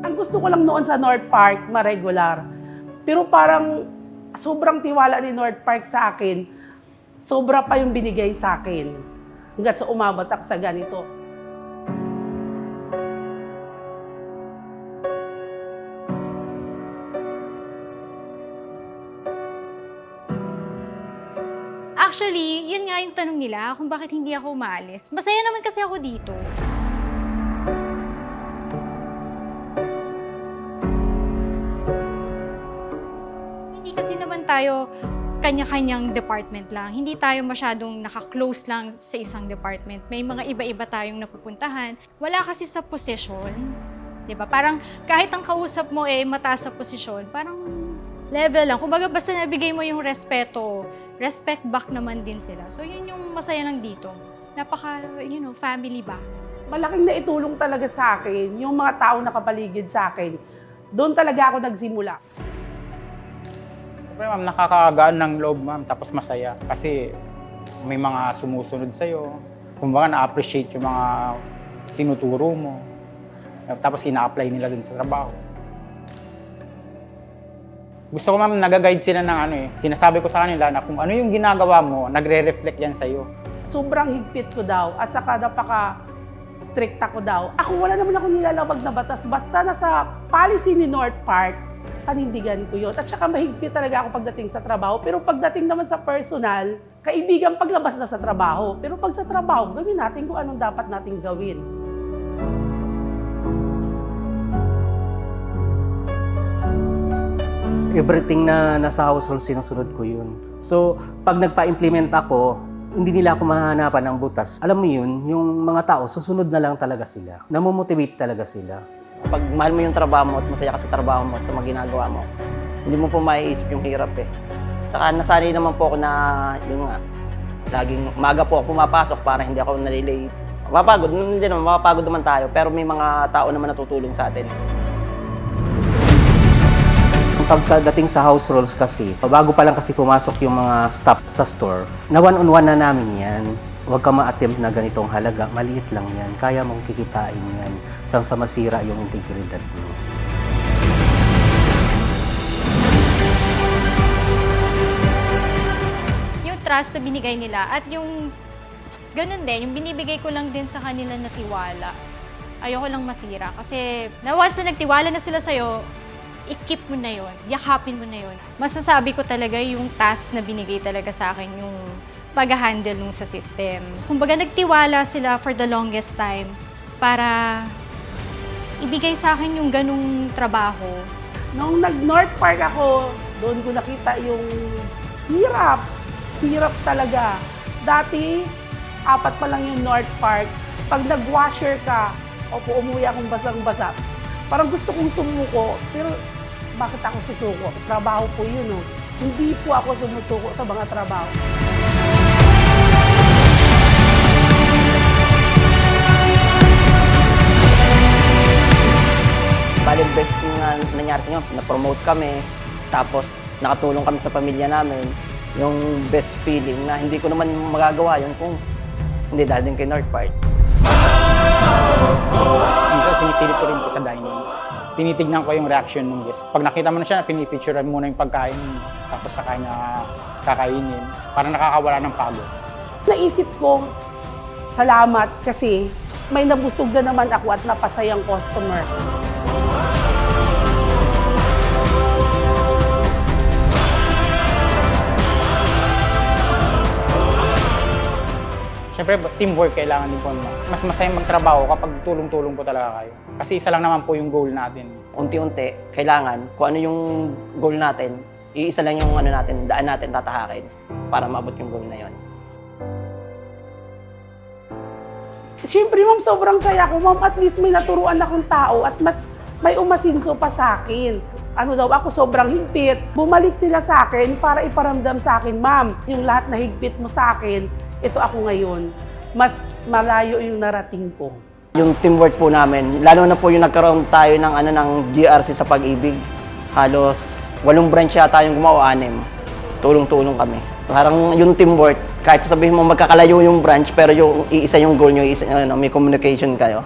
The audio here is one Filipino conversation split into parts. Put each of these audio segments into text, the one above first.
Ang gusto ko lang noon sa North Park, ma-regular. Pero parang sobrang tiwala ni North Park sa akin, sobra pa yung binigay sa akin. Hanggat sa umabot ako sa ganito. Actually, yun nga yung tanong nila kung bakit hindi ako umaalis. Masaya naman kasi ako dito. Hindi kasi naman tayo kanya-kanyang department lang. Hindi tayo masyadong naka-close lang sa isang department. May mga iba-iba tayong napupuntahan. Wala kasi sa posisyon. 'Di ba? Parang kahit ang kausap mo mataas sa posisyon, parang level lang. Kumbaga basta nabigay mo yung respeto, respect back naman din sila. So yun yung masaya lang dito. Napaka, family ba? Malaking naitulong talaga sa akin, yung mga tao nakapaligid sa akin. Doon talaga ako nagsimula. Siyempre, ma'am, nakakagaan ng loob, ma'am, tapos masaya. Kasi may mga sumusunod sa'yo. Kumbaga, na-appreciate yung mga tinuturo mo. Tapos, ina-apply nila dun sa trabaho. Gusto ko, ma'am, nag-guide sila ng Sinasabi ko sa kanila na kung ano yung ginagawa mo, nagre-reflect yan sa'yo. Sobrang higpit ko daw at saka napaka-strict ako daw. Ako, wala naman ako nilalabag na batas. Basta nasa policy ni North Park, panindigan ko yun. At saka mahigpit talaga ako pagdating sa trabaho. Pero pagdating naman sa personal, kaibigan paglabas na sa trabaho. Pero pag sa trabaho, gawin natin kung anong dapat nating gawin. Everything na nasa household, sinusunod ko yun. So, pag nagpa-implement ako, hindi nila ako mahanapan ng butas. Alam mo yun, yung mga tao, susunod na lang talaga sila. Namomotivate talaga sila. Pag mahal mo yung trabaho mo at masaya ka sa trabaho mo at sa mga ginagawa mo, hindi mo po maiisip yung hirap eh. Tsaka nasanay naman po ako na yung laging maaga po ako pumapasok para hindi ako nalilate. Mapapagod, hindi naman, mapapagod naman tayo, pero may mga tao naman natutulong sa atin. Pag dating sa house roles kasi, bago pa lang kasi pumasok yung mga staff sa store, na one-on-one na namin yan. Huwag ka ma-attempt na ganitong halaga, maliit lang yan. Kaya mong kikitain yan, sang sa masira yung integridad mo. Yung trust na binigay nila at yung ganun din, yung binibigay ko lang din sa kanila na tiwala. Ayoko lang masira kasi once na nagtiwala na sila sa'yo, i-keep mo na yun, yakapin mo na yun. Masasabi ko talaga yung task na binigay talaga sa akin, yung pag-handle nung sa system. Kumbaga nagtiwala sila for the longest time para ibigay sa akin yung ganung trabaho. Nung nag-North Park ako, doon ko nakita yung hirap. Hirap talaga. Dati, 4 pa lang yung North Park. Pag nag-washer ka, umuwi akong basang-basa. Parang gusto kong sumuko, pero bakit ako susuko? Trabaho po yun, oh. Hindi po ako sumusuko sa mga trabaho. Bali, best thing na nangyari sa inyo, na-promote kami, tapos nakatulong kami sa pamilya namin. Yung best feeling na hindi ko naman magagawa yun kung hindi dahil din kay North Park. Minsan sinisilip ko rin po sa dining. Tinitignan ko yung reaction ng guest. Pag nakita mo na siya, pinipicturean muna yung pagkain, tapos saka niya kakainin. Parang nakakawala ng pagod. Naisip ko, salamat kasi may nabusog na naman ako at napasayang customer. Siyempre, teamwork kailangan din po. Mas masayang magtrabaho kapag tulong-tulong po talaga kayo. Kasi isa lang naman po yung goal natin. Unti-unti, kailangan kung ano yung goal natin, iisa lang yung daan natin tatahakin para maabot yung goal na yon. Siyempre, ma'am, sobrang saya ko. Ma'am, at least may naturuan akong tao at mas may umasinso pa sa akin. Ako sobrang higpit. Bumalik sila sa akin para iparamdam sa akin, ma'am, yung lahat na higpit mo sa akin, ito ako ngayon. Mas malayo yung narating ko. Yung teamwork po namin, lalo na po yung nagkaroon tayo ng GRC sa Pag-ibig. Halos 8 branch yata yung gumawa, 6. Tulong-tulong kami. Parang yung teamwork, kahit sabihin mo magkakalayo yung branch, pero yung iisa yung goal nyo, may communication kayo.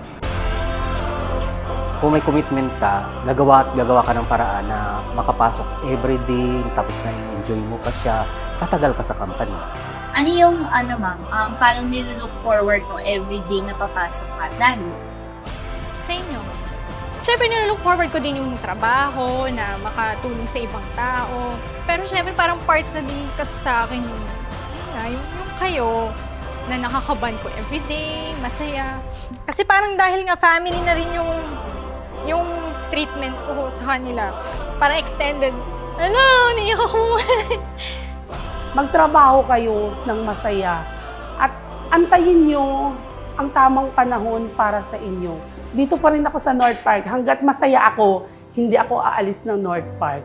Kung may commitment ka, gagawa at gagawa ka ng paraan na makapasok everyday, tapos na-enjoy mo pa siya, tatagal ka sa company. Ano yung, ma'am, parang nilook forward mo everyday na papasok ka? Dahil, Sa inyo. Siyempre, nilook forward ko din yung trabaho, na makatulong sa ibang tao. Pero siyempre, parang part na din kasi sa akin yung kayo, na nakakaban ko everyday, masaya. Kasi parang dahil nga family na rin yung treatment ko sa kanila. Parang extended. Ano, naiyak ako. Magtrabaho kayo ng masaya at antayin nyo ang tamang panahon para sa inyo. Dito pa rin ako sa North Park. Hanggat masaya ako, hindi ako aalis ng North Park.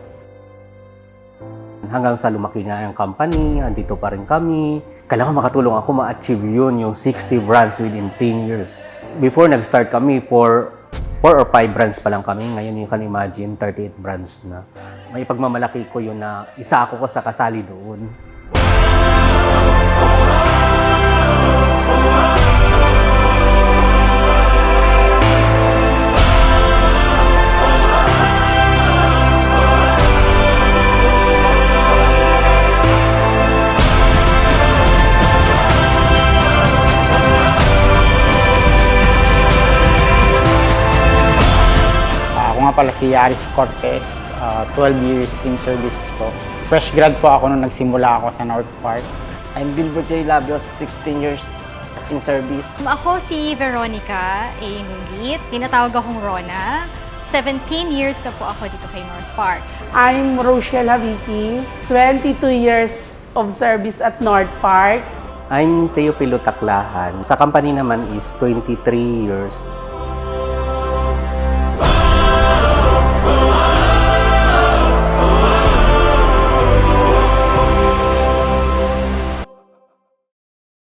Hanggang sa lumaki na yung company, andito pa rin kami. Kailangan makatulong ako ma-achieve yun, yung 60 brands within 10 years. Before nag-start kami, 4 or 5 brands pa lang kami. Ngayon you can imagine, 38 brands na. May pagmamalaki ko yun na isa ako sa kasali doon. Ako nga pala si Aris Cortez, 12 years in service po. Fresh grad po ako nung nagsimula ako sa North Park. I'm Bilbert J. Labios, 16 years in service. Ako si Veronica A. Nugit. Tinatawag akong Rona. 17 years na po ako dito kay North Park. I'm Rochelle Haviki, 22 years of service at North Park. I'm Teopilo Taklahan. Sa company naman is 23 years.